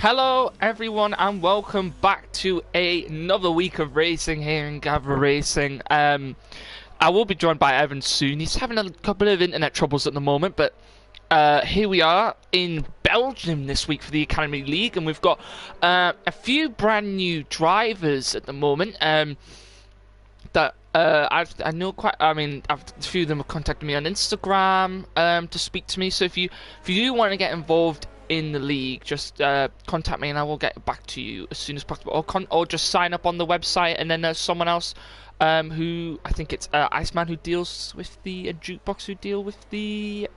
Hello everyone and welcome back to another week of racing here in Gavra Racing. I will be joined by Evan soon. He's having a couple of internet troubles at the moment, but here we are in Belgium this week for the Academy League, and we've got a few brand new drivers at the moment that I know quite. I mean, a few of them have contacted me on Instagram to speak to me. So if you do want to get involved in the league, just contact me and I will get back to you as soon as possible, or just sign up on the website, and then there's someone else who I think it's Iceman who deals with the Jukebox who deal with the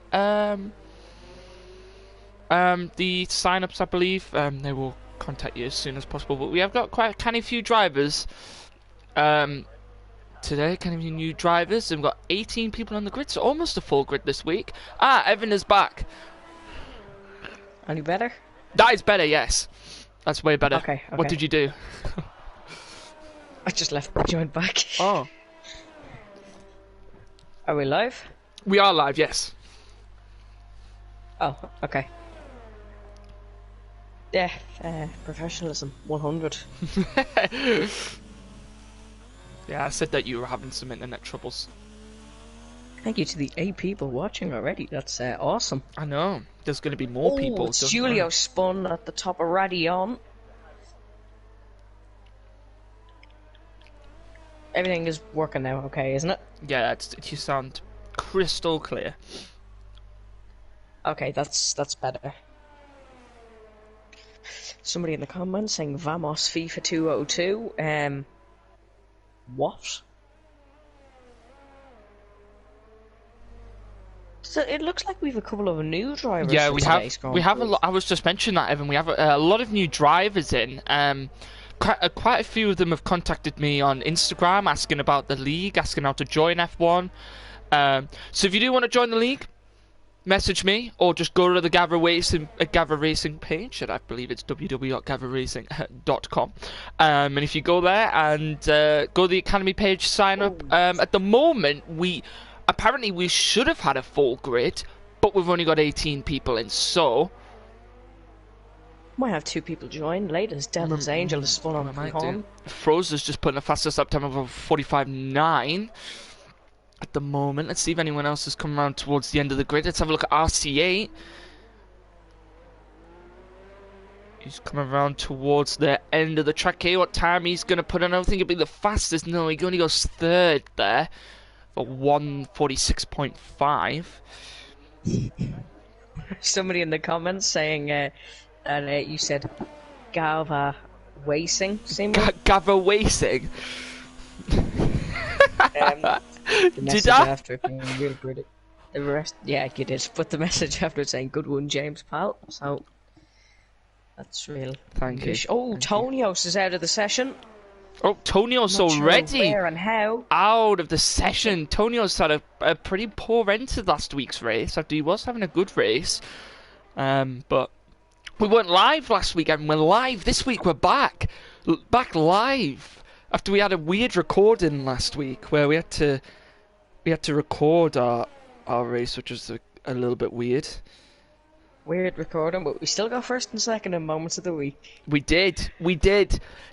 sign-ups, I believe. They will contact you as soon as possible, but we have got quite a canny few drivers today, kind of new drivers, and we've got 18 people on the grid, so almost a full grid this week. Evan is back. Any better? That is better, yes. That's way better. Okay. What did you do? I just left the joint back. Oh. Are we live? We are live, yes. Oh, okay. Yeah, professionalism, 100. Yeah, I said that you were having some internet troubles. Thank you to the 8 people watching already. That's awesome. I know. There's going to be more people. It's Julio spun at the top of Radion. Everything is working now, okay, isn't it? Yeah, you sound crystal clear. Okay, that's better. Somebody in the comments saying Vamos FIFA 202. What? So it looks like we have a couple of new drivers. Yeah, for we have a lot. I was just mentioning that, Evan. We have a lot of new drivers in. Quite a few of them have contacted me on Instagram asking about the league, asking how to join F1. So if you do want to join the league, message me or just go to the Gavra Racing page, and I believe it's www.gavraracing.com. And if you go there and go to the Academy page, sign up. At the moment, apparently we should have had a full grid, but we've only got 18 people in, so might have 2 people join. Latest Devil's Angel has spun on Froze. Froze is just putting a fastest lap time of 45.9 at the moment. Let's see if anyone else has come around towards the end of the grid. Let's have a look at RC8. He's coming around towards the end of the track here. What time he's going to put on? I don't think it'll be the fastest. No, he only goes 3rd there for 1:46.5. Somebody in the comments saying that you said Gavra Racing. Gavra Racing. Did I? After being real pretty. The rest, yeah, you did. But the message after saying "Good one, James, pal." So that's real. Thank you. Oh, Tonios is out of the session. Oh, Tonio's already where and how out of the session. Tonio's had a pretty poor end to last week's race. After he was having a good race, but we weren't live last week, and we're live this week. We're back live after we had a weird recording last week where we had to record our race, which was a little bit weird. Weird recording, but we still got first and second in moments of the week. We did.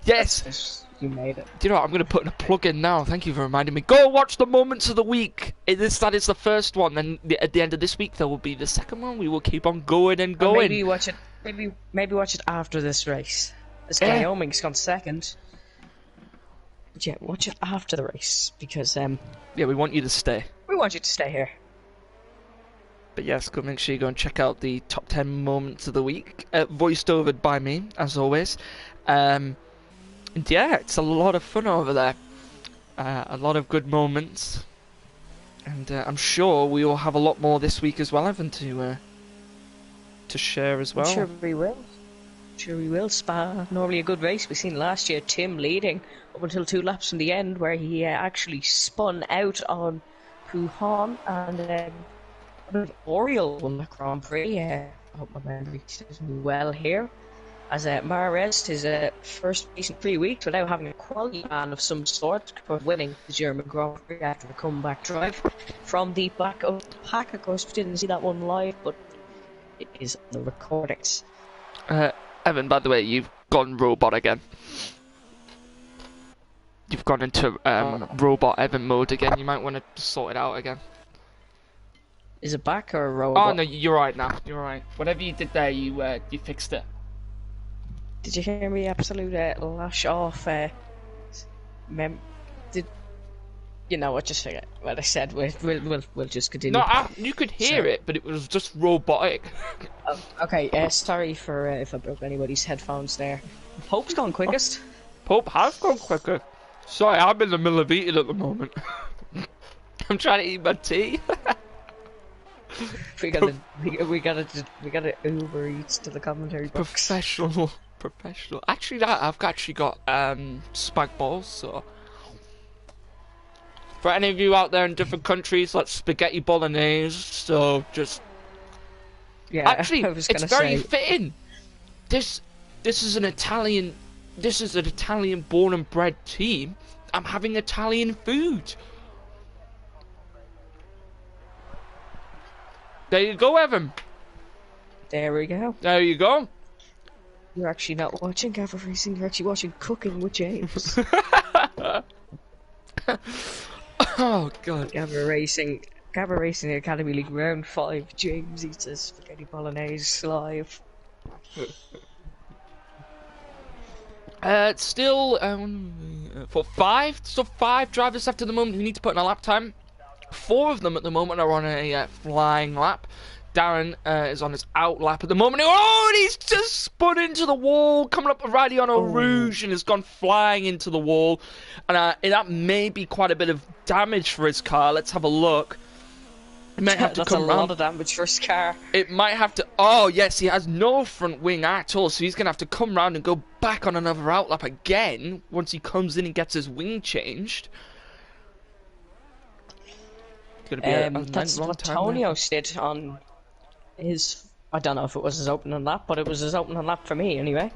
Yes. You made it. Do you know what? I'm going to put in a plug in now. Thank you for reminding me. Go watch the moments of the week. That is the first one. Then at the end of this week, there will be the second one. We will keep on going and going. Or maybe watch it. Maybe watch it after this race. This Wyoming's gone second. But yeah, watch it after the race because yeah, we want you to stay. We want you to stay here. But yes, go make sure you go and check out the top 10 moments of the week, voiced over by me as always. And yeah, it's a lot of fun over there. A lot of good moments. And I'm sure we will have a lot more this week as well, Evan, to share as well. I'm sure we will. Spa, normally a good race. We seen last year Tim leading up until 2 laps from the end, where he actually spun out on Puhan, and Oriole won the Grand Prix. I hope my memory serves me well here. As Mares, his first race in 3 weeks without having a quality ban of some sort, for winning the German Grand Prix after a comeback drive from the back of the pack. Of course, we didn't see that one live, but it is on the recordings. Evan, by the way, you've gone robot again. You've gone into robot Evan mode again. You might want to sort it out again. Is it back or a robot? Oh no, you're right now. You're right. Whatever you did there, you fixed it. Did you hear me absolute lash off? Did you know what? Just forget what I said. We'll just continue. No, you could hear it, but it was just robotic. Oh, okay. Sorry for if I broke anybody's headphones there. Pope's gone quickest. Pope has gone quicker. Sorry, I'm in the middle of eating at the moment. I'm trying to eat my tea. we gotta Uber Eats to the commentary box. Professional. Actually, I've actually got spag balls. So, for any of you out there in different countries, like spaghetti bolognese. So just actually, it's very fitting. This is an Italian. This is an Italian born and bred team. I'm having Italian food. There you go, Evan. There we go. There you go. You're actually not watching Gavra Racing, you're actually watching Cooking with James. Oh, God. Gavra Racing Academy League Round 5. James eats his spaghetti bolognese live. Still, for five drivers left at the moment who need to put in a lap time. 4 of them at the moment are on a flying lap. Darren is on his out lap at the moment. Oh, and he's just spun into the wall, coming up with Radiano Rouge, and has gone flying into the wall. And that may be quite a bit of damage for his car. Let's have a look. It might have to come That's a lot of damage for his car. It might have to... Oh, yes, he has no front wing at all, so he's going to have to come round and go back on another outlap again once he comes in and gets his wing changed. Gonna be that's what Tonio did on his... I don't know if it was his opening lap, but it was his opening lap for me, anyway.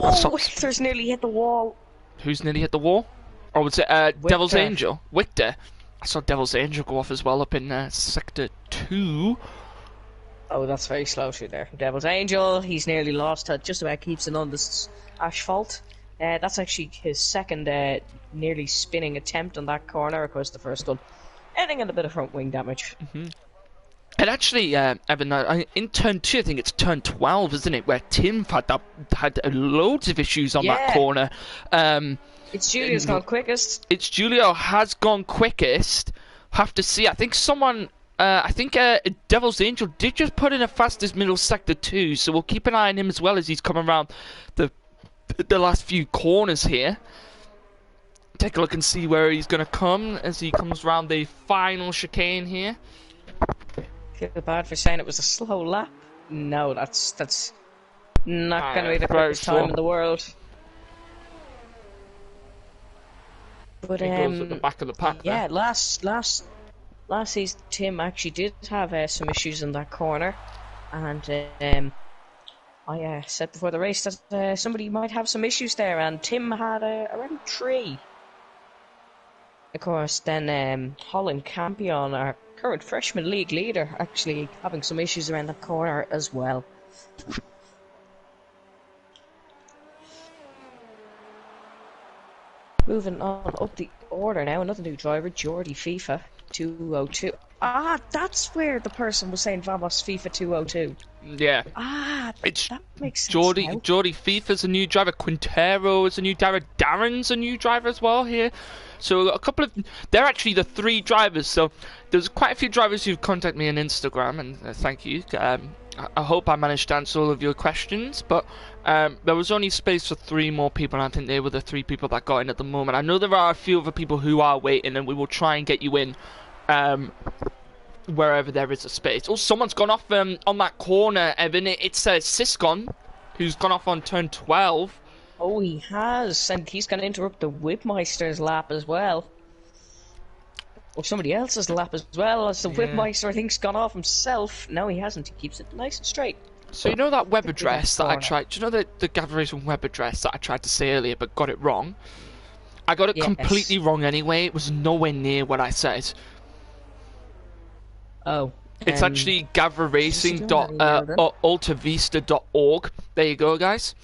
Oh, Victor's nearly hit the wall. Who's nearly hit the wall? Or was it Devil's Angel? Victor. I saw Devil's Angel go off as well up in Sector 2. Oh, that's very slow through there. Devil's Angel, he's nearly lost. Just about keeps it on this asphalt. That's actually his second nearly spinning attempt on that corner. Of course, the first one ending in a bit of front wing damage. Mm-hmm. And actually, Evan, in turn 2, I think it's turn 12, isn't it, where Tim had loads of issues on that corner. It's Julio's gone quickest. It's Julio has gone quickest. Have to see. I think someone... I think Devil's Angel did just put in a fastest middle sector 2, so we'll keep an eye on him as well as he's coming around the last few corners here. Take a look and see where he's going to come as he comes around the final chicane here. Feel bad for saying it was a slow lap. No, that's not going to be the quickest time in the world. But he goes at the back of the pack. Yeah, last season Tim actually did have some issues in that corner, and I said before the race that somebody might have some issues there, and Tim had around 3. Of course, then Holland Campion, our current freshman league leader, actually having some issues around that corner as well. Moving on up the order now, another new driver, Jordi FIFA 202. Ah, that's where the person was saying Vamos FIFA 202. Yeah. Ah, that makes sense. Jordi FIFA's a new driver, Quintero is a new driver, Darren's a new driver as well here. So a couple of... They're actually the 3 drivers, so there's quite a few drivers who've contacted me on Instagram, and thank you. I hope I managed to answer all of your questions, but there was only space for 3 more people, and I think they were the 3 people that got in at the moment. I know there are a few other people who are waiting, and we will try and get you in wherever there is a space. Oh, someone's gone off on that corner, Evan. It's Siscon, who's gone off on turn 12. Oh, he has, and he's going to interrupt the Whipmeister's lap as well. Or somebody else's lap as well, as the Whipmeister, I think, has gone off himself. No, he hasn't. He keeps it nice and straight. So you know that web address that I tried... Do you know the Gavra Racing web address that I tried to say earlier but got it wrong? I got it completely wrong anyway. It was nowhere near what I said. Oh. It's actually then? gavraracing.altavista.org. There you go, guys.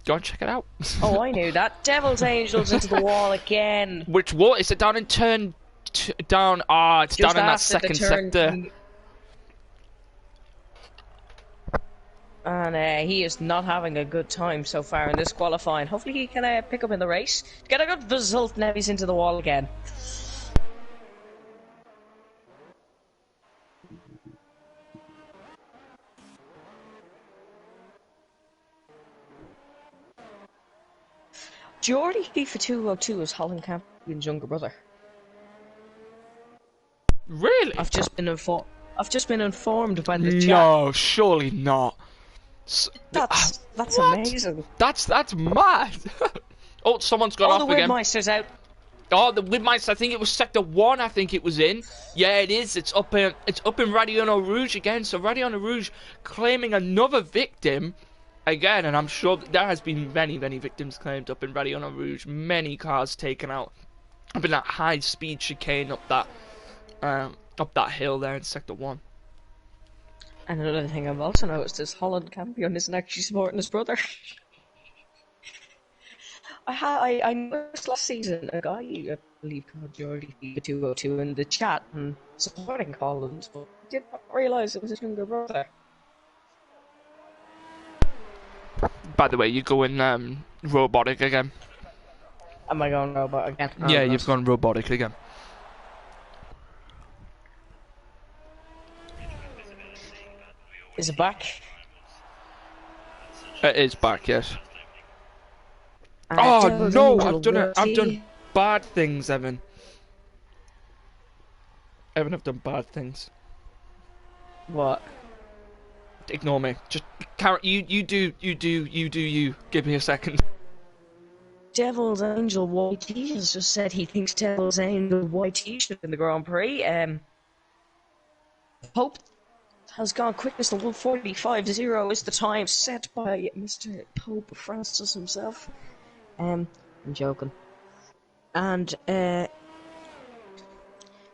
Go and check it out. Oh, I knew that. Devil's Angels into the wall again. Which what is it down in turn? Down. Ah, it's Just down in that after the second turn. sector. And he is not having a good time so far in this qualifying. Hopefully he can pick up in the race. Get a good result, now he's into the wall again. Geordie FIFA 202 is Holland Campion's younger brother. Really? I've just been informed by the chat. No, surely not. That's What? amazing. That's mad. Oh, someone's gone off the again. Widmeister's out. Oh, the Widmeister. I think it was sector 1. I think it was in. Yeah, it is. It's up in Radiono Rouge again. So Radiono Rouge claiming another victim again, and I'm sure there has been many victims claimed up in Radiono Rouge. Many cars taken out. Up in that high-speed chicane up that hill there in sector 1. And another thing I've also noticed is Holland Campion isn't actually supporting his brother. I noticed last season a guy, I believe called Geordie 202 in the chat and supporting Holland, but did not realise it was his younger brother. By the way, you're going robotic again. Am I going robot again? Oh, Yeah, God. you've gone robotic again. Is it back? It is back, yes. Oh no! I've done bad things, Evan. Evan, I've done bad things. What? Ignore me. Just you do you. Give me a second. Devil's Angel YT has just said he thinks Devil's Angel YT should in the Grand Prix. Pope has gone quickest to 1:45.0 is the time set by Mr. Pope Francis himself. I'm joking. And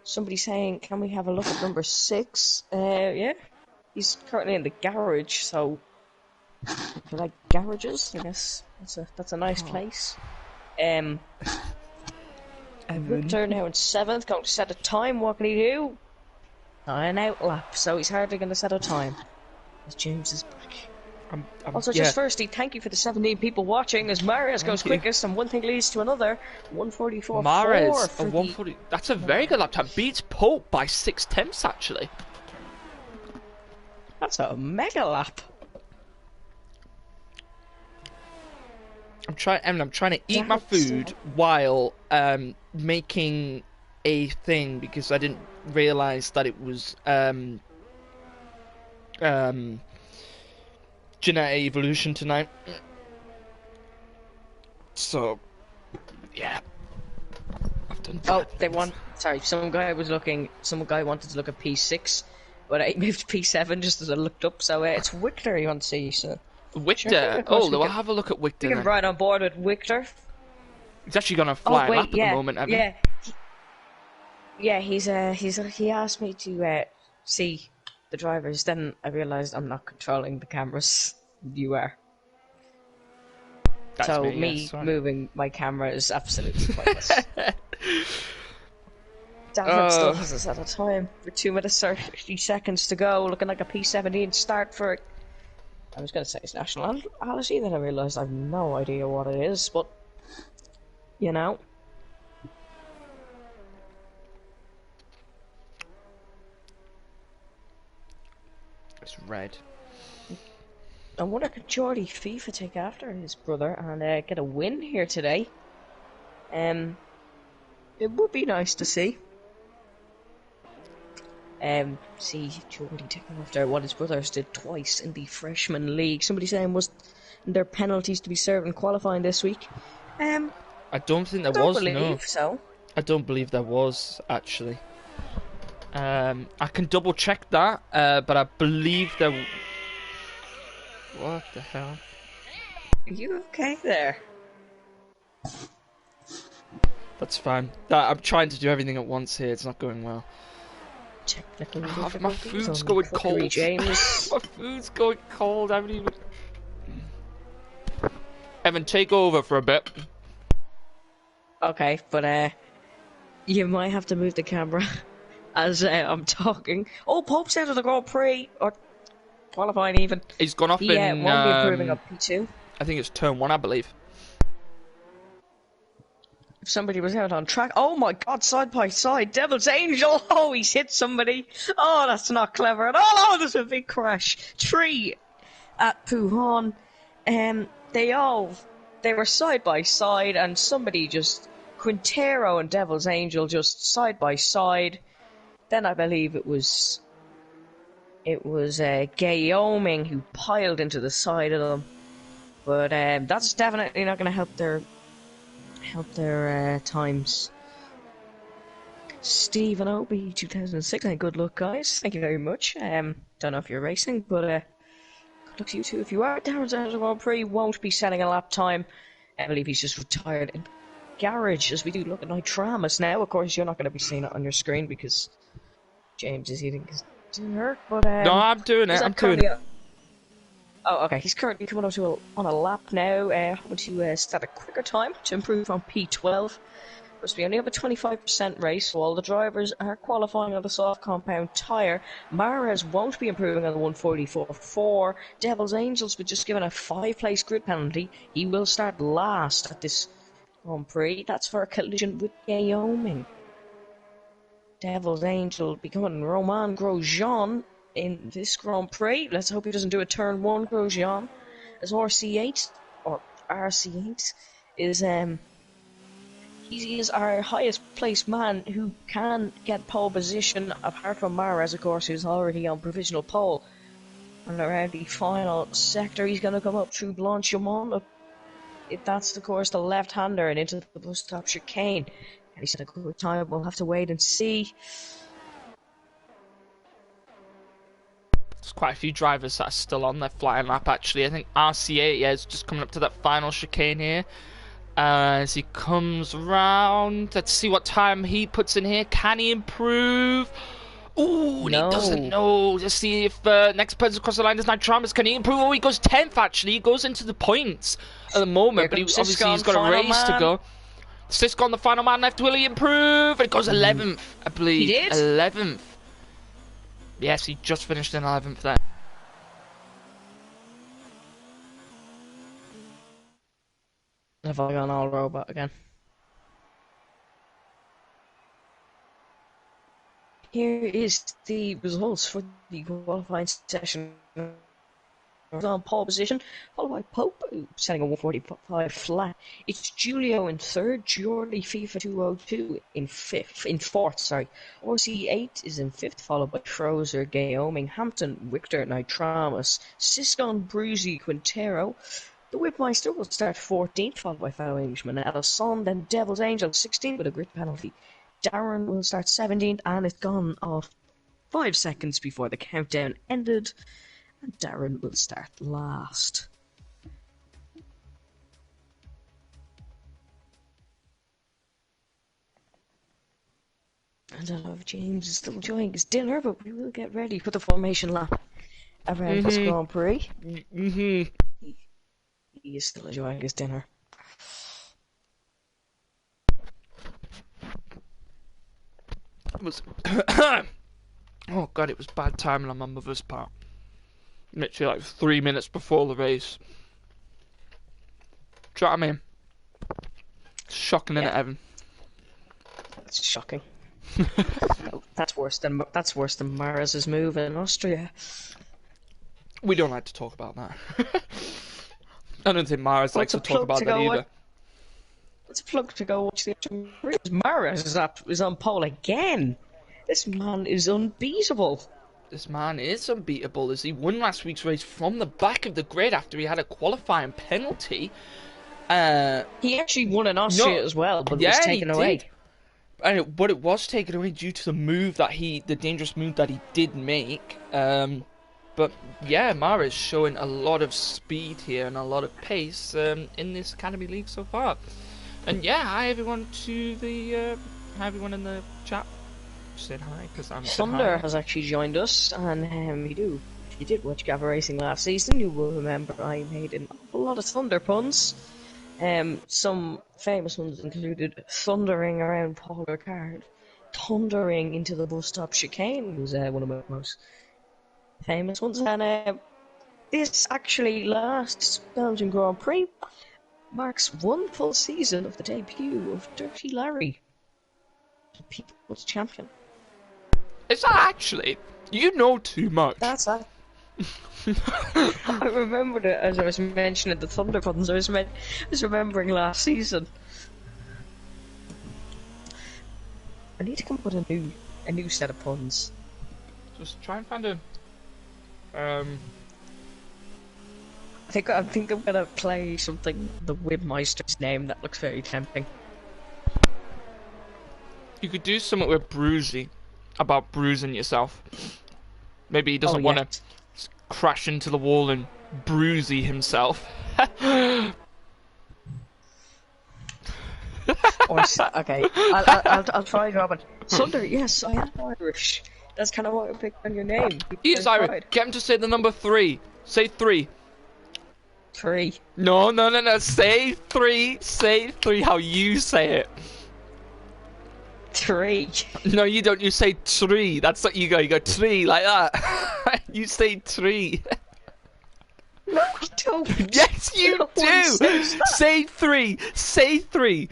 somebody saying, can we have a look at number 6? Yeah. He's currently in the garage, so if you like garages, I guess that's a nice place. Victor now in 7th, going to set a time. What can he do? An out lap, so he's hardly going to set a time. As James is back. Also, just firstly, thank you for the 17 people watching. As Mares goes quickest, and one thing leads to another. 1:44.4. Mares, a 1:40. That's a very good lap time. Beats Pope by 6/10 actually. That's a mega lap. I'm trying to eat my food while making a thing because I didn't realise that it was genetic evolution tonight. So yeah, I've done. Sorry, some guy wanted to look at P6, but I moved to P7 just as I looked up. So it's Victor you want to see. So Victor. We'll have a look at Victor. We can ride on board with Victor. He's actually gonna fly lap at the moment. Yeah, he asked me to see the drivers. Then I realised I'm not controlling the cameras. You are. That's me moving my camera is absolutely pointless. David still has us at a time for 2 minutes 30 seconds to go. Looking like a P17 start for. I was going to say it's nationality, then I realised I have no idea what it is, but you know. It's red. I wonder could Geordie FIFA take after his brother and get a win here today. It would be nice to see. See Geordie taking after what his brothers did twice in the freshman league. Somebody saying was there penalties to be served in qualifying this week? I don't think there was. No, so. I don't believe there was actually. I can double check that, but I believe there. What the hell? Are you okay there? That's fine. I'm trying to do everything at once here. It's not going well. Technical My difficulties food's on going Cookery cold. James. My food's going cold. I haven't even. Evan, take over for a bit. Okay, but you might have to move the camera as I'm talking. Oh, Pope's out of the Grand Prix, or qualifying even. He's gone off He in. won't be improving up P2. I think it's turn 1, I believe. If somebody was out on track. Oh my god, side by side. Devil's Angel. Oh, he's hit somebody. Oh, that's not clever at all. Oh, there's a big crash. 3 at Puhan. They were side by side, and somebody just. Quintero and Devil's Angel just side by side. Then I believe it was Guillaume who piled into the side of them. But that's definitely not going to help their times. Stephen Obi, 2006. Good luck, guys. Thank you very much. Don't know if you're racing, but good luck to you too. If you are, Darren's out of the Grand Prix won't be setting a lap time. I believe he's just retired in garage as we do look at Nitramus now. Of course, you're not going to be seeing it on your screen because James is eating his dinner. But No, I'm doing it. I'm doing it. Oh, okay. He's currently coming up to on a lap now. Hoping to start a quicker time to improve on P12. Of course, we only have a 25% race, so all the drivers are qualifying on the soft compound tyre. Mares won't be improving on the 144.4. Devil's Angels were just given a 5-place grid penalty. He will start last at this Grand Prix. That's for a collision with Guillaume. Devil's Angel becoming Romain Grosjean in this Grand Prix. Let's hope he doesn't do a turn 1 Grosjean, as RC8 is he is our highest placed man who can get pole position, apart from Mares, of course, who's already on provisional pole. And around the final sector, he's going to come up through Blanchimont. If that's, of course, the left-hander and into the bus stop chicane. And he said a good time. We'll have to wait and see. There's quite a few drivers that are still on their flying lap, actually. I think RC8, yeah, is just coming up to that final chicane here. As he comes round, let's see what time he puts in here. Can he improve? Ooh, no. He doesn't know. Let's see if next person across the line is Nitramus. Can he improve? Oh, he goes 10th, actually. He goes into the points at the moment, but obviously he's got a race to go. Siscon, the final man left. Will he improve? It goes 11th, I believe. He did? 11th. Yes, he just finished in 11th there. Have I gone all robot again? Here is the results for the qualifying session. On pole position, followed by Pope, setting a 145 flat. It's Julio in 3rd, Jordi FIFA 202 in 4th, sorry. RC8 is in 5th, followed by Frozer, Guillaume, Hampton, Victor, Nitramus, Siscon, Bruzy, Quintero. The Whipmeister will start 14th, followed by fellow Englishman Ellison, then Devil's Angel 16th with a grid penalty. Darren will start 17th, and it's gone off 5 seconds before the countdown ended. And Darren will start last. I don't know if James is still enjoying his dinner, but we will get ready for the formation lap around this Grand Prix. He is still enjoying his dinner. It was oh god, it was bad timing on my mother's part. Literally like 3 minutes before the race. Do you know what I mean? Shocking, innit, Evan? That's shocking. That's worse than Mares's move in Austria. We don't like to talk about that. I don't think Mares likes to talk about that either. It's a plug to go watch the race. Mares is on pole again. This man is unbeatable. This man is unbeatable as he won last week's race from the back of the grid after he had a qualifying penalty. He actually won in Austria as well, but it was taken away. But it was taken away due to the dangerous move that he did make. But yeah, Mara's showing a lot of speed here and a lot of pace in this Academy League so far. And yeah, hi everyone in the chat. said hi because I'm said Thunder hi. has actually joined us, and if you did watch Gavra Racing last season, you will remember I made an awful lot of Thunder puns. Some famous ones included thundering around Paul Ricard, thundering into the bus stop chicane was one of my most famous ones, and this actually last Belgian Grand Prix marks one full season of the debut of Dirty Larry, the People's Champion. Is that actually? You know too much. That's that. I remembered it as I was mentioning the Thunder puns. I was remembering last season. I need to come up with a new set of puns. Just try and find a. I think I'm gonna play something the Wibmeister's name that looks very tempting. You could do something with Bruisey, about bruising yourself. Maybe he doesn't want to crash into the wall and Bruisey himself. Okay, I'll try, Robin. Thunder, yes, I am Irish. That's kind of why I picked on your name. He is Irish. Get him to say the number 3. Say 3. 3. No. Say 3. Say 3 how you say it. 3. No, you don't. You say 3. That's what you go. You go 3 like that. You say 3. No, I don't. Yes, you do. Say 3. Say 3.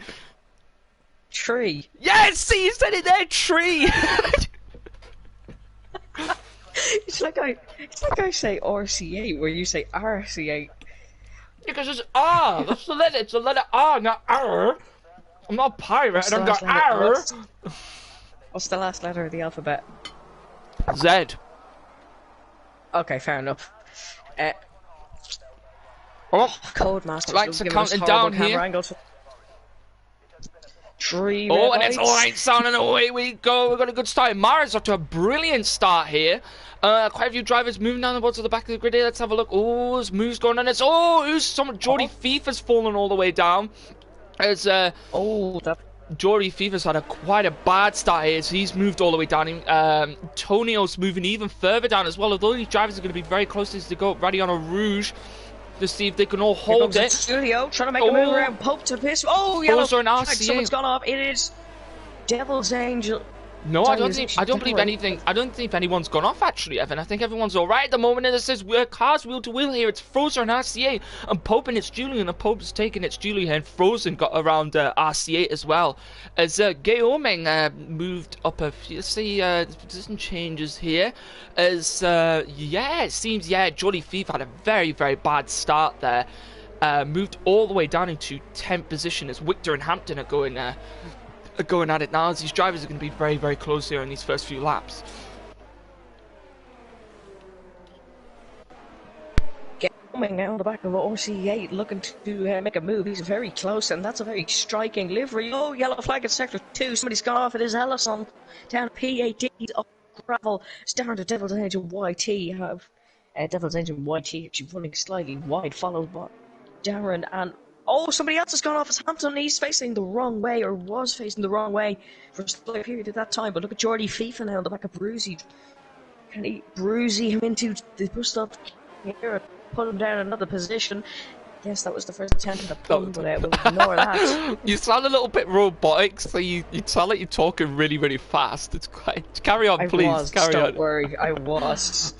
Tree. Yes, see, you said it there. Tree. It's like I say RCA where you say RCA. Because it's R. That's the letter. It's the letter R, not R. I'm not a pirate. I don't got R. What's the last letter of the alphabet? Z. Okay, fair enough. Codemasters Likes to count it down here. Oh, and it's alright, son, and away we go. We've got a good start. Mara's off to a brilliant start here. Quite a few drivers moving down the board to the back of the grid here. Let's have a look. Oh, there's moves going on. It's Geordie Fifa's fallen all the way down. As Geordie Fifa's had quite a bad start here, so he's moved all the way down. Tonio's moving even further down as well. Although these drivers are going to be very close to go Radiano Rouge to see if they can all hold it. Studio trying to make a move around Pope to piss. Oh, yellow flag. Someone's gone off. It is Devil's Angel. No, I don't believe anything. I don't think anyone's gone off actually, Evan. I think everyone's all right at the moment. And it says cars wheel to wheel here. It's Frozen and RCA, and Pope and it's Julian. And Pope's taking it's Julian, and Frozen got around RCA as well. As Guillaume moved up a few. Let's see, some changes here. As it seems Jolly Thief had a very bad start there. Moved all the way down into 10th position as Victor and Hampton are going at it now, as these drivers are going to be very close here in these first few laps. Coming out on the back of RC8, looking to make a move. He's very close, and that's a very striking livery. Oh, yellow flag in sector 2. Somebody's gone off. It is Ellison down to P18. He's up gravel. It's down to Devil's Engine YT. You have Devil's Engine YT actually running slightly wide, followed by Darren and somebody else has gone off as Hampton. He's facing the wrong way, or was facing the wrong way for a slight period at that time. But look at Geordie FIFA now on the back of Bruisey. Can he Bruisey him into the bus stop here and put him down another position? Yes, that was the first attempt at a pun, but we'll ignore that. You sound a little bit robotic, so you sound like you're talking really fast. It's quite... Carry on, please. Don't worry, I was.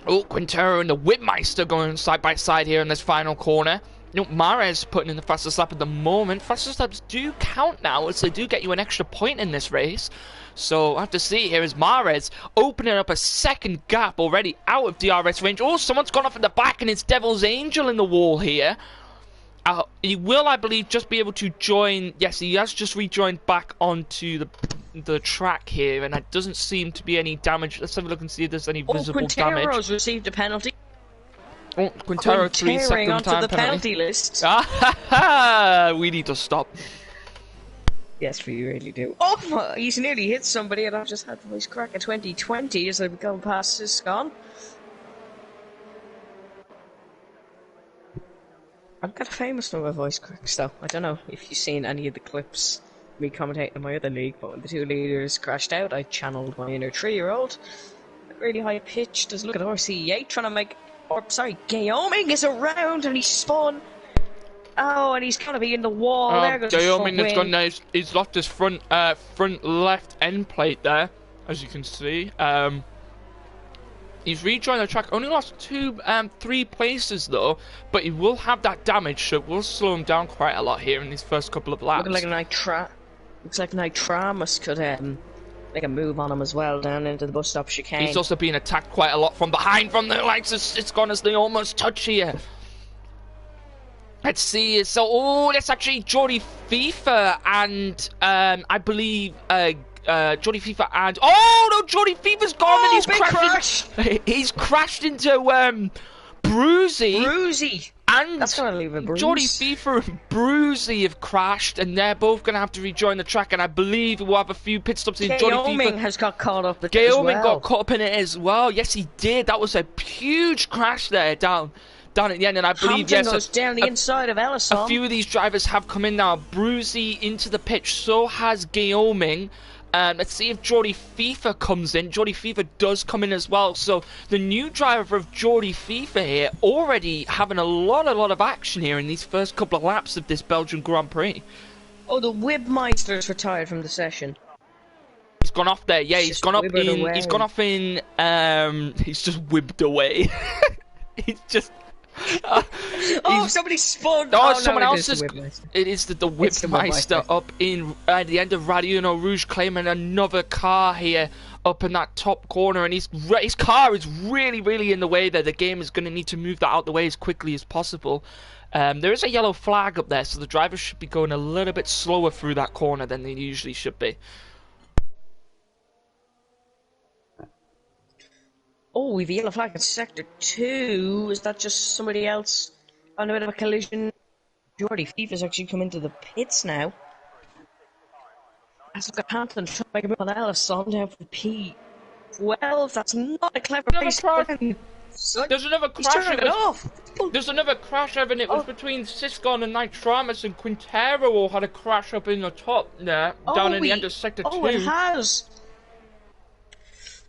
Oh, Quintero and the Whipmeister going side by side here in this final corner. You know, Mares putting in the fastest lap at the moment. Fastest laps do count now, as they do get you an extra point in this race. So, I have to see here is Mares opening up a second gap already out of DRS range. Oh, someone's gone off at the back, and it's Devil's Angel in the wall here. He will, I believe, just be able to join... Yes, he has just rejoined back onto the track here, and it doesn't seem to be any damage. Let's have a look and see if there's any visible damage. Quintero's received a penalty. Oh, Quintero 3-second onto time the penalty list. We need to stop. Yes, we really do. Oh, he's nearly hit somebody, and I've just had voice crack at 2020 as I've gone past this gone. I've got a famous number of voice cracks, though. I don't know if you've seen any of the clips re-commentating in my other league, but when the two leaders crashed out, I channeled my inner 3-year-old. Really high pitch. Just look at RC8 trying to make. Or sorry, Guillaume is around and he spun. Oh, and he's going to be in the wall. There goes Guillaume the has gone now. He's lost his front left end plate there, as you can see. He's rejoined the track. Only lost 3 places though, but he will have that damage, so it will slow him down quite a lot here in these first couple of laps. Looks like Nitramus could make a move on him as well down into the bus stop chicane. He's also being attacked quite a lot from behind from the likes of Siscon as they almost touch here. Let's see. So, oh, that's actually Jordy FIFA and I believe Jordy FIFA and no, Jordy FIFA's gone and he's crashed. He's crashed into Bruzy. And that's gonna leave a bruise. Jordy FIFA and Bruzy have crashed, and they're both gonna have to rejoin the track. And I believe we'll have a few pit stops in. Guillaume has got caught up. Guillaume got caught up in it as well. Yes, he did. That was a huge crash there down at the end, and I believe Hampton goes down the inside of Ellison. A few of these drivers have come in now. Bruzy into the pitch, so has Guillaume. Let's see if Jordy FIFA comes in. Jordy FIFA does come in as well. So the new driver of Jordy FIFA here already having a lot of action here in these first couple of laps of this Belgian Grand Prix. Oh, the Wibmeister's retired from the session. He's gone off there. Yeah, he's gone up in. Away. He's gone off in. He's just whibbed away. He's just. Somebody spun! Someone else is. It is the Wibmeister up in at the end of Radio Rouge, claiming another car here up in that top corner, and his car is really in the way there. The game is going to need to move that out the way as quickly as possible. There is a yellow flag up there, so the drivers should be going a little bit slower through that corner than they usually should be. Oh, we've a yellow flag in Sector 2. Is that just somebody else on a bit of a collision? Jordy FIFA's actually come into the pits now. Let's look at Hampton trying to make a move on Ellison down for P12. That's not a clever race. There's another crash. There's another crash, Evan. It was between Siscon and Nitramus, and Quintero all had a crash up in the top there, down in the end of Sector 2. Oh, it has.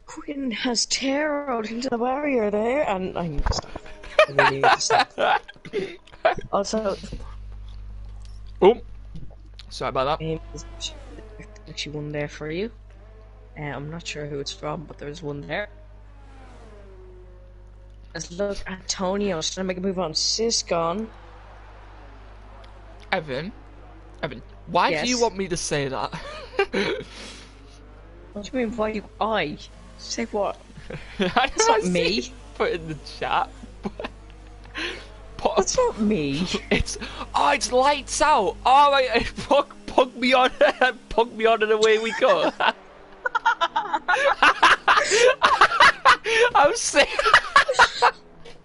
Quinn has teared into the barrier there, and I need to stop. Also, sorry about that. There's actually one there for you. I'm not sure who it's from, but there's one there. Let's look, Antonio's trying to make a move on Siscon. Evan, why do you want me to say that? What do you mean, why I? Say what? That's not me. Put in the chat. That's not me. It's lights out. Oh wait, pug me on, pug me on, and away we go. I'm saying.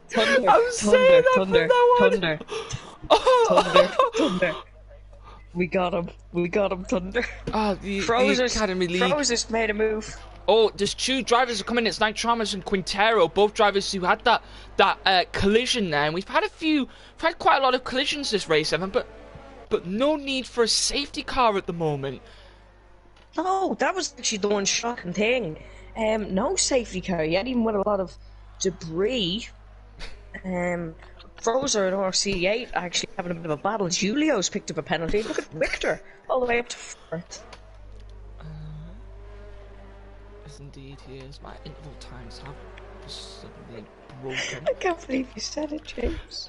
Thunder. We got him, Thunder. The Academy League. Frozer's made a move. Oh, there's 2 drivers who are coming. It's Nitramus and Quintero, both drivers who had that collision there. And we've had quite a lot of collisions this race, Evan, but no need for a safety car at the moment. No, that was actually the one shocking thing. No safety car yet, even with a lot of debris. Frozer and RC8 actually having a bit of a battle. Julio's picked up a penalty. Look at Victor, all the way up to 4th. Yes, indeed, he is. My interval times have just suddenly broken. I can't believe you said it, James.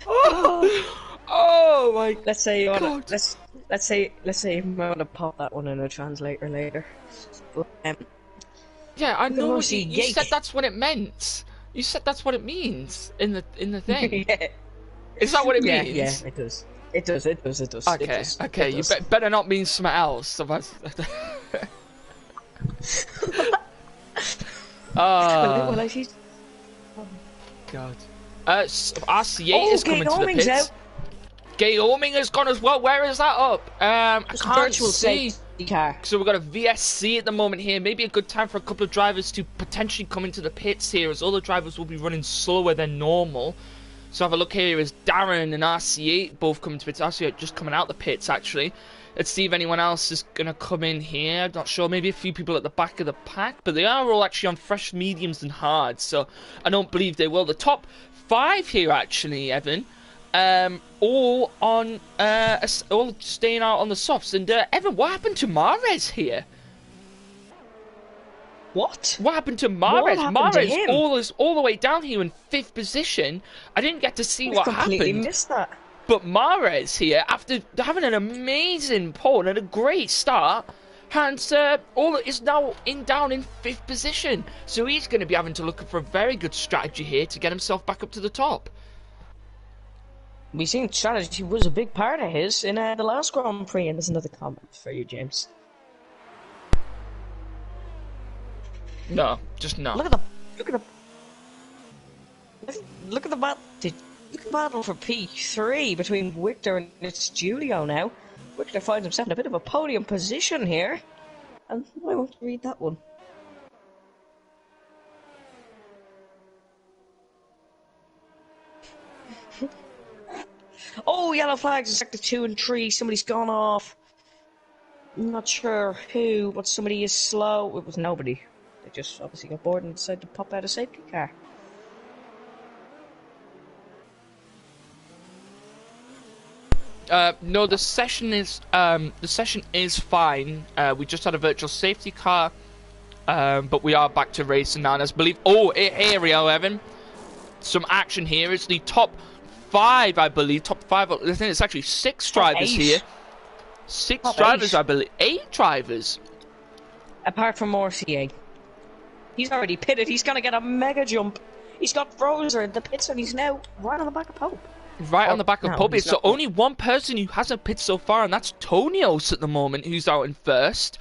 Oh my! Let's say you wanna, let's say you want to pop that one in a translator later. But, yeah, I know. You said that's what it meant. You said that's what it means in the thing. Yeah. Is that what it means? Yeah, it does. It does. Okay. You better not mean something else. Well, I see. God. RC8 is coming to the pits. Out. Guillaume has gone as well. Where is that up? I can't see. Car. So we've got a VSC at the moment here. Maybe a good time for a couple of drivers to potentially come into the pits here, as other drivers will be running slower than normal. So have a look here as Darren and RC8 both coming to pits. RC8 just coming out the pits actually. Let's see if anyone else is going to come in here. I'm not sure. Maybe a few people at the back of the pack. But they are all actually on fresh mediums and hards. So I don't believe they will. The top 5 here actually, Evan. All on all staying out on the softs. And Evan, what happened to Mares here? What? What happened to Mares? What happened to him? all the way down here in 5th position. I didn't get to see what completely happened. Missed that. But Mares here, after having an amazing pole and a great start, is now down in 5th position. So he's going to be having to look for a very good strategy here to get himself back up to the top. We've seen strategy was a big part of his in the last Grand Prix, and there's another comment for you, James. No, just no. Look at the battle for P3 between Victor and it's Julio now. Victor finds himself in a bit of a podium position here, and I want to read that one. Oh, yellow flags in sector 2 and 3. Somebody's gone off. I'm not sure who, but somebody is slow. It was nobody. They just obviously got bored and decided to pop out a safety car. No, the session is fine. We just had a virtual safety car, but we are back to racing now. And I believe, here we go, Evan. Some action here. It's the top 5, I believe. Top 5. I think it's actually 6 drivers here. 6 top drivers, 8. I believe. 8 drivers. Apart from RCA. He's already pitted. He's gonna get a mega jump. He's got Roser in the pits, and he's now right on the back of Pope. Right on the back of no, Pope. So only one person who hasn't pitted so far, and that's Tonios at the moment, who's out in first.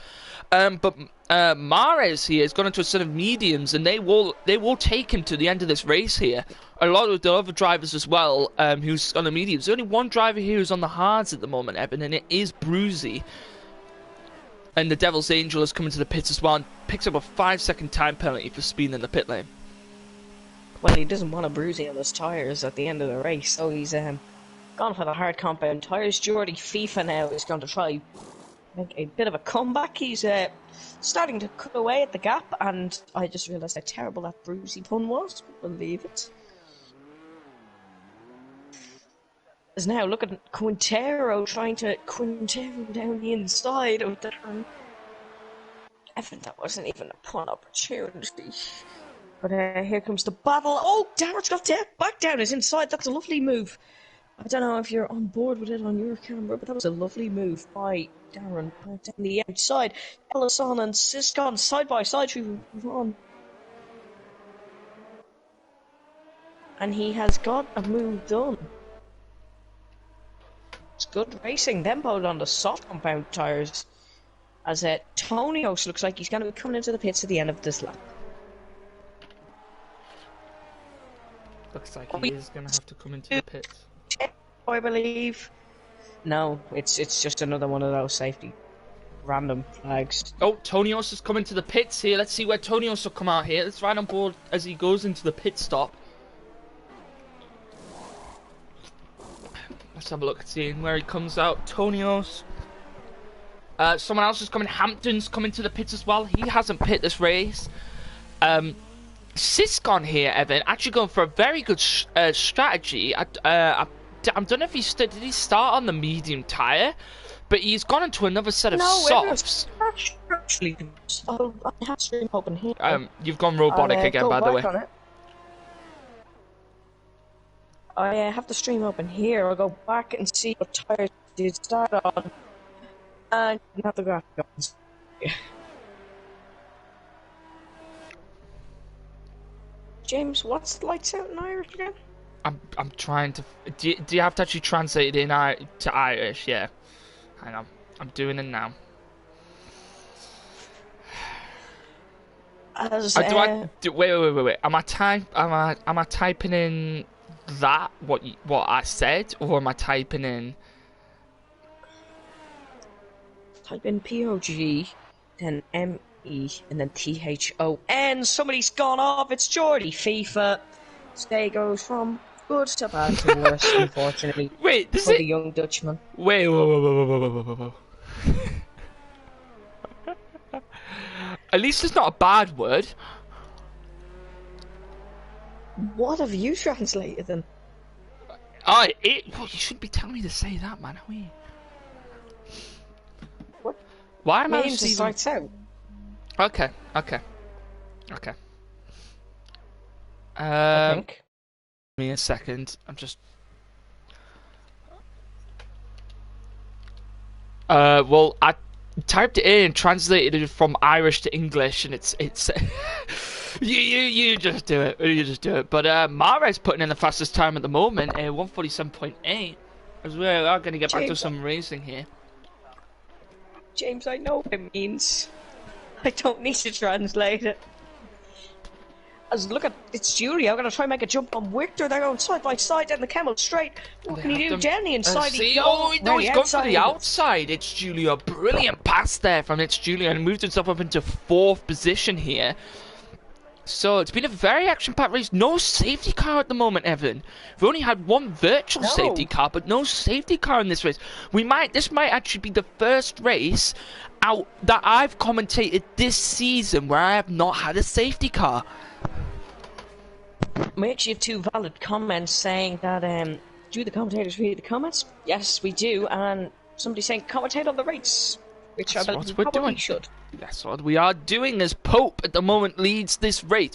But Mares here has gone into a set of mediums, and they will take him to the end of this race here. A lot of the other drivers as well, who's on the mediums. There's only one driver here who's on the hards at the moment, Evan, and it is Bruzy. And the Devil's Angel has come into the pits as well and picks up a 5-second time penalty for speeding in the pit lane. Well, he doesn't want a bruising on his tyres at the end of the race, so he's gone for the hard compound tyres. Jordy FIFA now is going to try make a bit of a comeback. He's starting to cut away at the gap, and I just realised how terrible that bruisey pun was. Believe it. Is now look at Quintero trying to Quintero down the inside of the turn. Evan, that wasn't even a pun opportunity. But here comes the battle. Oh, Darren's got back down. Is inside. That's a lovely move. I don't know if you're on board with it on your camera, but that was a lovely move by Darren. Back down the outside. Ellison and Siscon side by side through on. And he has got a move done. It's good racing. Them both on the soft compound tyres. As Tonios looks like he's going to be coming into the pits at the end of this lap. Looks like he is going to have to come into the pits. I believe. No, it's just another one of those safety random flags. Oh, Tonios is coming to the pits here. Let's see where Tonios will come out here. Let's ride on board as he goes into the pit stop. Let's have a look at seeing where he comes out. Tonios. Someone else is coming. Hampton's coming to the pits as well. He hasn't pit this race. Siscon here, Evan, actually going for a very good strategy. I don't know if did he start on the medium tyre, but he's gone into another set of softs. Actually, I have stream open here. You've gone robotic again, by the way. I have the stream open here. I'll go back and see what tyres did start on, and you have the graphic on. Yeah. James, what's lights out in Irish again? I'm trying to. Do you have to actually translate it in to Irish? Yeah. Hang on, I'm doing it now. Wait. Am I typing in that what I said, or am I typing in? Type in POG, then ME, and then THON. Somebody's gone off. It's Jordy FIFA. Stay goes from Good to bad to worse, unfortunately, Wait, this for is the young Dutchman. wait, whoa, whoa, whoa, whoa, whoa, whoa, whoa, whoa. At least it's not a bad word. What have you translated then? Well, you shouldn't be telling me to say that, man. How are you? What Why am I names it receiving... starts out? Okay. I think. Give me a second. I'm just... well, I typed it in, translated it from Irish to English, and it's you just do it. You just do it. But Mares putting in the fastest time at the moment, 1:47.8. As we are going to get back to some racing here. James, I know what it means. I don't need to translate it. As look at it's Julia. I'm gonna try and make a jump on Victor. They're going side by side down the camel straight. What can he do? Jenny inside. No, he's gone for the outside. It's Julia. Brilliant pass there from It's Julia, and moved himself up into 4th position here. So it's been a very action-packed race. No safety car at the moment, Evan. We've only had one virtual safety car, but no safety car in this race. This might actually be the first race out that I've commentated this season where I have not had a safety car. We actually have 2 valid comments saying that do the commentators read the comments? Yes, we do, and somebody saying commentate on the race, which That's I believe what we we're probably doing. should. That's what we are doing, as Pope at the moment leads this race.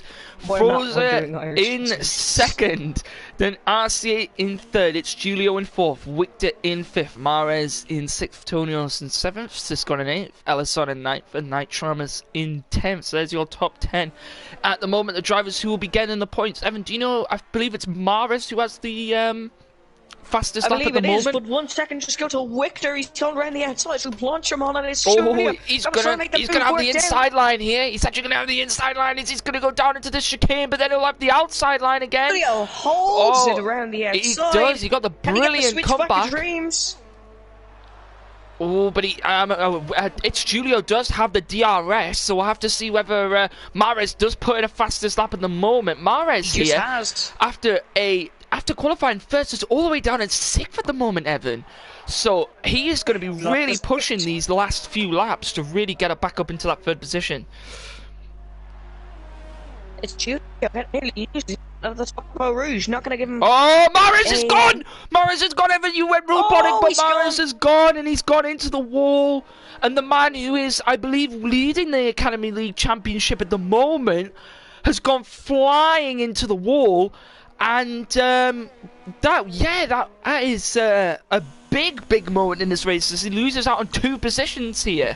We're Froza in 2nd, then RCA in 3rd, it's Julio in 4th, Victor in 5th, Mares in 6th, Tonios in 7th, Siscon in 8th, Ellison in 9th, and Night Tramas in 10th. So there's your top 10. At the moment, the drivers who will be getting the points. Evan, do you know, I believe it's Mares who has the fastest lap at the moment. But 1 second, just go to Victor. He's going around the outside, so launch him on, and it's he's gonna have the inside line here. He's actually gonna have the inside line. He's gonna go down into the chicane, but then he'll have the outside line again. Julio holds it around the outside. He does. He got the brilliant comeback. Oh, but it's Julio does have the DRS, so we'll have to see whether Mares does put in a fastest lap at the moment. Mares here, after qualifying first, is all the way down in 6th at the moment, Evan. So he is going to be really pushing these last few laps to really get it back up into that 3rd position. It's Julio nearly used at the top of Rouge. Not going to give him. Oh, Mares is gone! Mares has gone, Evan. You went robotic, but Mares is gone, and he's gone into the wall. And the man who is, I believe, leading the Academy League Championship at the moment has gone flying into the wall. And that is a big moment in this race, as he loses out on 2 positions here.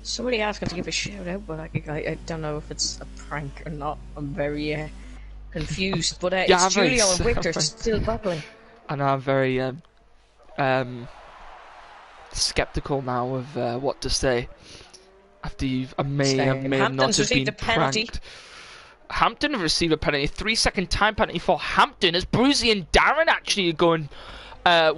Somebody asked him to give a shout out, but I don't know if it's a prank or not. I'm very confused. But it's Julio and Victor still battling. And I'm very skeptical now of what to say. After I may not have been pranked. Hampton have received a penalty, 3-second time penalty for Hampton, as Brucey and Darren actually are going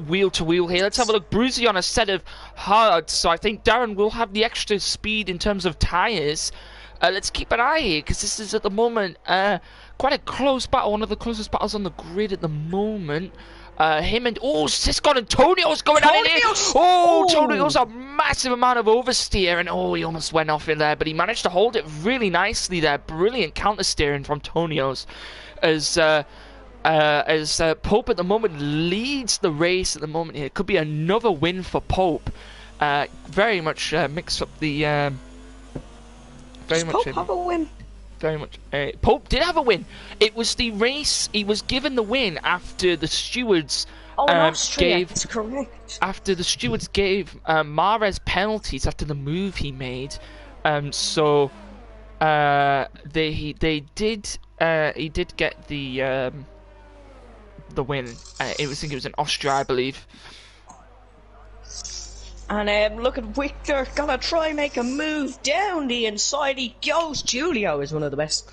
wheel to wheel here. Let's have a look. Brucey on a set of hards, so I think Darren will have the extra speed in terms of tyres. Let's keep an eye here, because this is at the moment quite a close battle, one of the closest battles on the grid at the moment. Him and Siscon and Tonio's going at it here. Tonio's a massive amount of oversteer, and he almost went off in there, but he managed to hold it really nicely there. Brilliant counter steering from Tonio's, as Pope at the moment leads the race at the moment here. It could be another win for Pope. Very much mixed up the. Does Pope have a win? Very much. Pope did have a win. It was the race. He was given the win after the stewards gave Mares penalties after the move he made. So he did get the win. I think it was in Austria, I believe. And look at Victor, gonna try and make a move down the inside. He goes. Julio is one of the best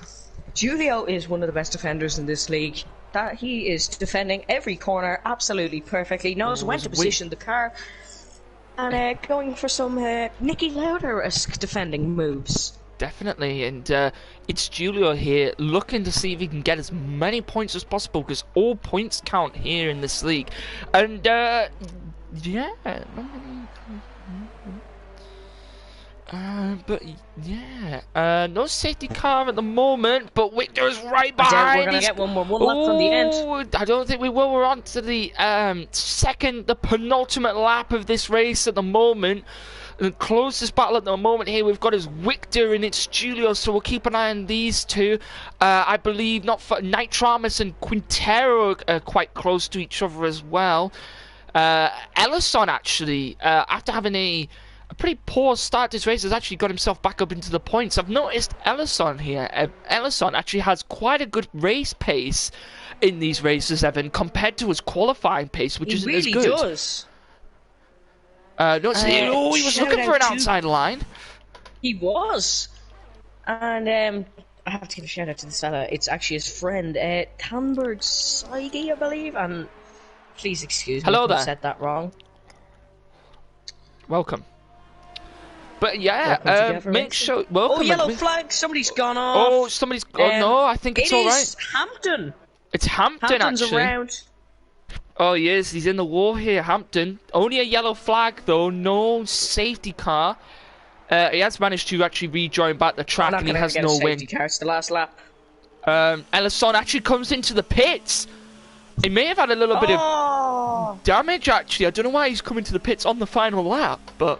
defenders in this league. That he is defending every corner absolutely perfectly. Knows when to position the car, and going for some Nicky Lauder-esque defending moves. definitely. And it's Julio here looking to see if he can get as many points as possible, because all points count here in this league. And yeah, but yeah, no safety car at the moment, but Victor's right behind. We're gonna get one lap from the end. I don't think we will. We're on to the the penultimate lap of this race at the moment. The closest battle at the moment here we've got is Victor and it's Julio, so we'll keep an eye on these two. I believe Nitramus and Quintero are quite close to each other as well. Ellison actually, after having a pretty poor start to this race, has actually got himself back up into the points. I've noticed Ellison here. Ellison actually has quite a good race pace in these races, Evan, compared to his qualifying pace, which isn't as good. He really does. He was looking for an outside line. He was. And I have to give a shout out to this fella. It's actually his friend, Tanberg Saigi, I believe. And please excuse me if I said that wrong. Welcome. But yeah, make sure. Welcome. Oh, yellow flag! Somebody's gone off. Oh, somebody's. Oh no, I think it's all right. It's Hampton. It's Hampton. Hampton's actually. Around. Oh yes, he's in the war here, Hampton. Only a yellow flag though, no safety car. He has managed to actually rejoin back the track, and he has no win. Safety car. It's the last lap. Ellison actually comes into the pits. He may have had a little bit of damage actually. I don't know why he's coming to the pits on the final lap, but.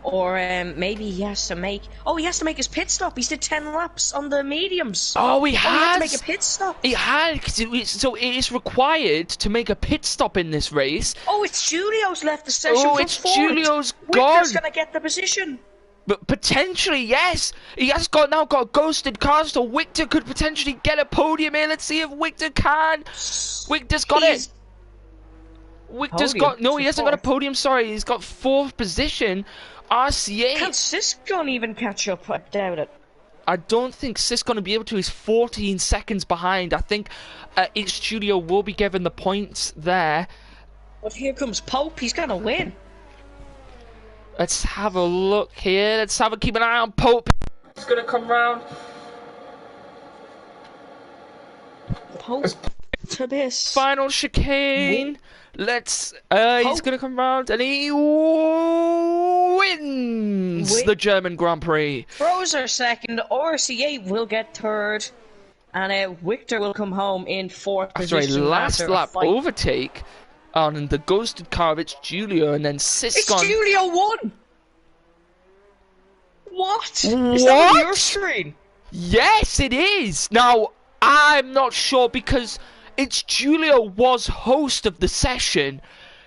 Or maybe he has to make... Oh, he has to make his pit stop. He's did 10 laps on the mediums. Oh, he has? He had to make a pit stop. He had, so it is required to make a pit stop in this race. Oh, it's Julio's left the session. Oh, it's Julio's gone. Victor's going to get the position. But potentially, yes. He has now got ghosted cars, so Victor could potentially get a podium here. Let's see if Victor can. Victor's got it. Victor's got... No, he hasn't got a podium, sorry. He's got 4th position. RCA. Can Siscon even catch up? I doubt it. I don't think Siscon will be able to. He's 14 seconds behind. I think each studio will be given the points there. But here comes Pope. He's going to win. Let's have a look here. Let's keep an eye on Pope. He's going to come round. Pope to this. Final chicane. He's gonna come round and he wins the German Grand Prix. Frozer second, RCA will get third, and Victor will come home in 4th position. After a last lap overtake on the ghosted car of it's Julio, and then Siscon. It's Julio won! What? Is that on your screen? Yes, it is! Now, I'm not sure because... It's Julio was host of the session.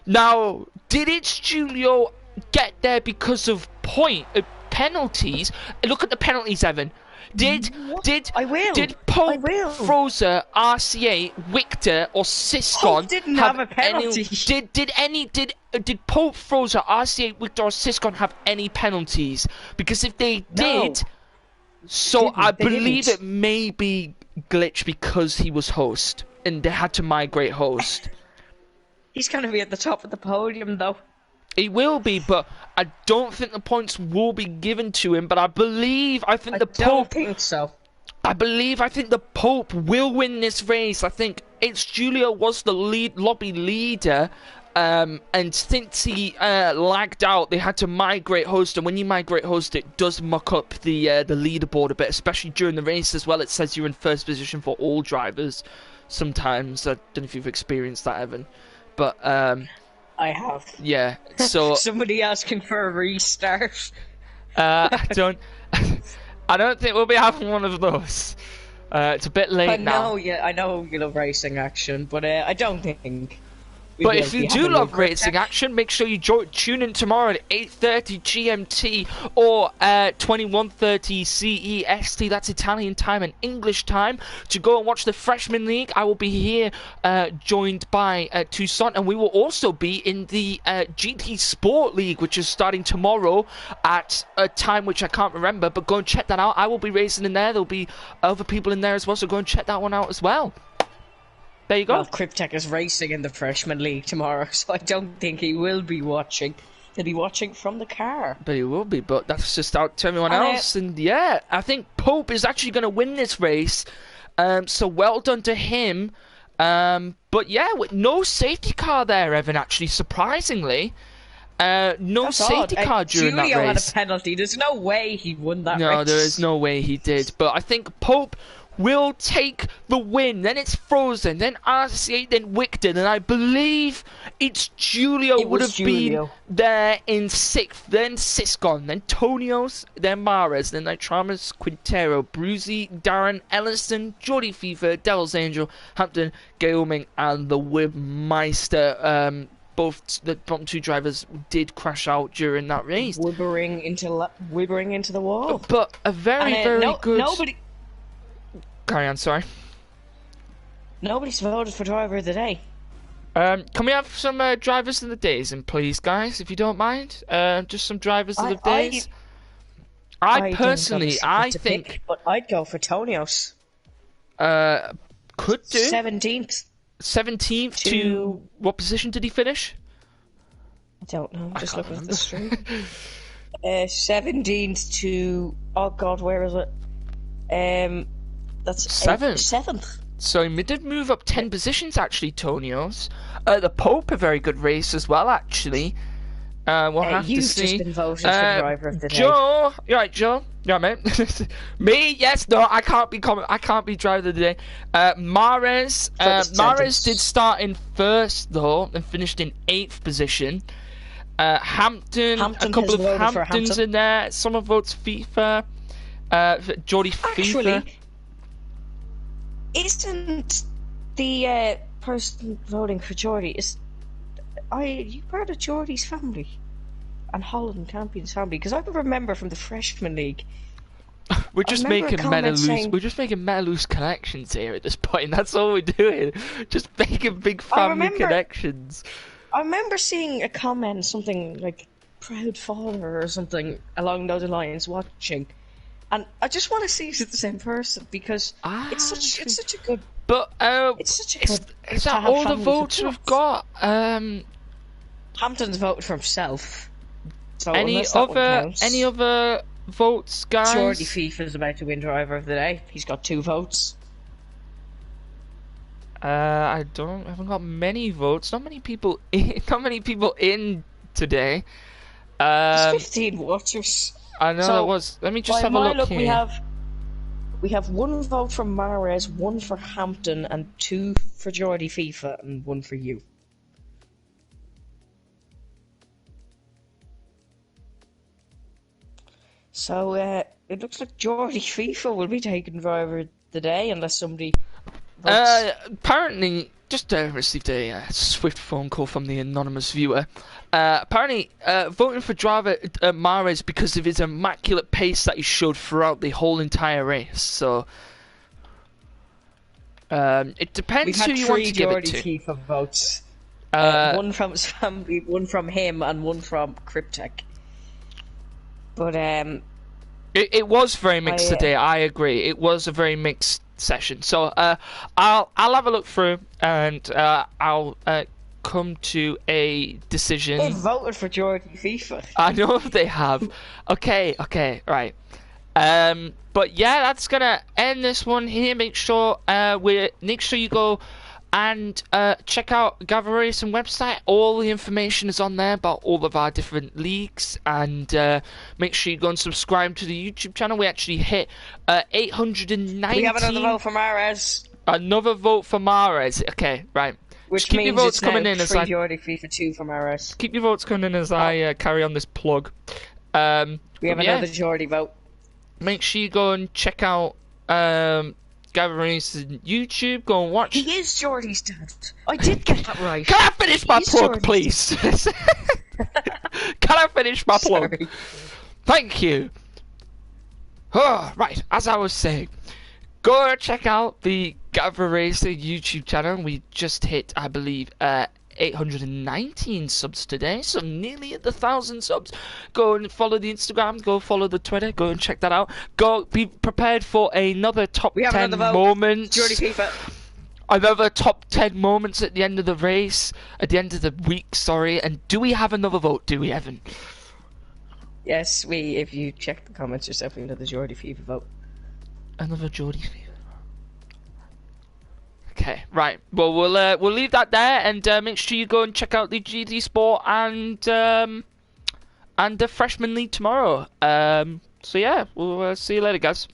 Now, did It's Julio get there because of penalties? Look at the penalties, Evan. Did Pope, Frozer, RCA, Victor, or Siscon didn't have a penalty? Did Pope, Frozer, RCA, Victor, or Siscon have any penalties? Because if they did, I believe it may be glitch because he was host. And they had to migrate host. He's going to be at the top of the podium, though. He will be, but I don't think the points will be given to him. But I think the Pope will win this race. I think it's Julio was the lobby leader. And since he lagged out, they had to migrate host. And when you migrate host, it does muck up the leaderboard a bit, especially during the race as well. It says you're in 1st position for all drivers. Sometimes I don't know if you've experienced that, Evan, but I have. Yeah. So somebody asking for a restart. I don't think we'll be having one of those. It's a bit late now. I know you love racing action, but I don't think. But if you do love racing action, make sure you tune in tomorrow at 8:30 GMT or 21:30 CEST. That's Italian time and English time to go and watch the Freshman League. I will be here joined by Toussaint, and we will also be in the GT Sport League, which is starting tomorrow at a time which I can't remember, but go and check that out. I will be racing in there. There'll be other people in there as well, so go and check that one out as well. There you go. Well, Cryptek is racing in the Freshman League tomorrow, so I don't think he will be watching. He'll be watching from the car. But he will be, but that's just out to everyone And, else. And yeah, I think Pope is actually going to win this race. So well done to him. But yeah, with no safety car there, Evan, actually, surprisingly. No That's safety odd. car during that Julio race. had a penalty. There's no way he won that race. No, there is no way he did. But I think Pope will take the win. Then it's Frozen, then RCA, then Wigton, and I believe it's Julio would have been there in 6th, then Siscon, then Tonios, then Mares, then Nitramas, Quintero, Bruzy, Darren, Ellison, Jordi FIFA, Devil's Angel, Hampton, Gaoming, and the Wibmeister. Both the bottom 2 drivers did crash out during that race. Whibbering into the wall. But a very good... Nobody... Carry on, sorry. Nobody's voted for driver of the day. Can we have some drivers of the days, and please, guys, if you don't mind? Just some drivers of the days. I personally, I think... but I'd go for Tonios. Could do. 17th. 17th to... What position did he finish? I don't know. I'm just looking at the stream. 17th to... Oh, God, where is it? That's 7th. So he did move up 10 positions, actually, Tonios. The Pope, a very good race as well, actually. We'll have to see. You've just been voted for driver of the day. Joe, you right, Joe? Yeah, mate. Me? Yes, no, I can't be driver of the day. Mares did start in 1st though, and finished in 8th position. Hampton, a couple of Hamptons in there. Someone votes FIFA. Jordi FIFA. Actually, isn't the person voting for Jordi you part of Jordi's family? And Holland can't be his family, because I can remember from the freshman league. We're just making meta loose connections here at this point. That's all we're doing. Just making big family connections. I remember seeing a comment, something like "proud father" or something along those lines, watching, and I just want to see if it's the same person, because it's such a good. But is that all the votes we've got? Hampton's voted for himself. So any other votes, guys? Jordi FIFA's about to win driver of the day. He's got 2 votes. I haven't got many votes. Not many people in today. There's 15 watchers. I know there was. Let me just have a look here. We have 1 vote from Mares, 1 for Hampton, and 2 for Jordi FIFA, and 1 for you. So it looks like Jordi FIFA will be taking driver of the day, unless somebody votes. Apparently, just received a swift phone call from the anonymous viewer. Apparently, voting for driver Mares because of his immaculate pace that he showed throughout the whole entire race. So it depends who you want to give it to. Jordi FIFA votes. 1 from his family, 1 from him, and 1 from Cryptech. But it was very mixed today. I agree. It was a very mixed session. So I'll have a look through, and I'll come to a decision. They voted for Jordi FIFA. I know they have. Okay, right. But yeah, that's gonna end this one here. Make sure you go and check out Gavra Racing website. All the information is on there about all of our different leagues, and make sure you go and subscribe to the YouTube channel. We actually hit 819. We have another vote for Mares. Another vote for Mares. Okay, right. Which keep means your votes it's coming now in as Jordi FIFA 2 for Mares. Keep your votes coming in as I carry on this plug. We have another Jordi vote. Make sure you go and check out Gavra Racing YouTube. Go and watch. He is Jordi's dad. I did get that right. Can I finish my plug, please? Can I finish my plug? Sorry. Thank you. Oh, right, as I was saying, go and check out the Gavra Racing YouTube channel. We just hit, I believe, 819 subs today, so nearly at the 1,000 subs. Go and follow the Instagram, go follow the Twitter, go and check that out. Go be prepared for another top 10 moments. Jordi FIFA. another top 10 moments at the end of the race, at the end of the week, sorry. And do we have another vote, do we, Evan? Yes, if you check the comments yourself, you know the Jordy FIFA vote. Another Jordy FIFA. Okay, right. Well, we'll leave that there, and make sure you go and check out the GT Sport and the Freshman League tomorrow. So yeah, we'll see you later, guys.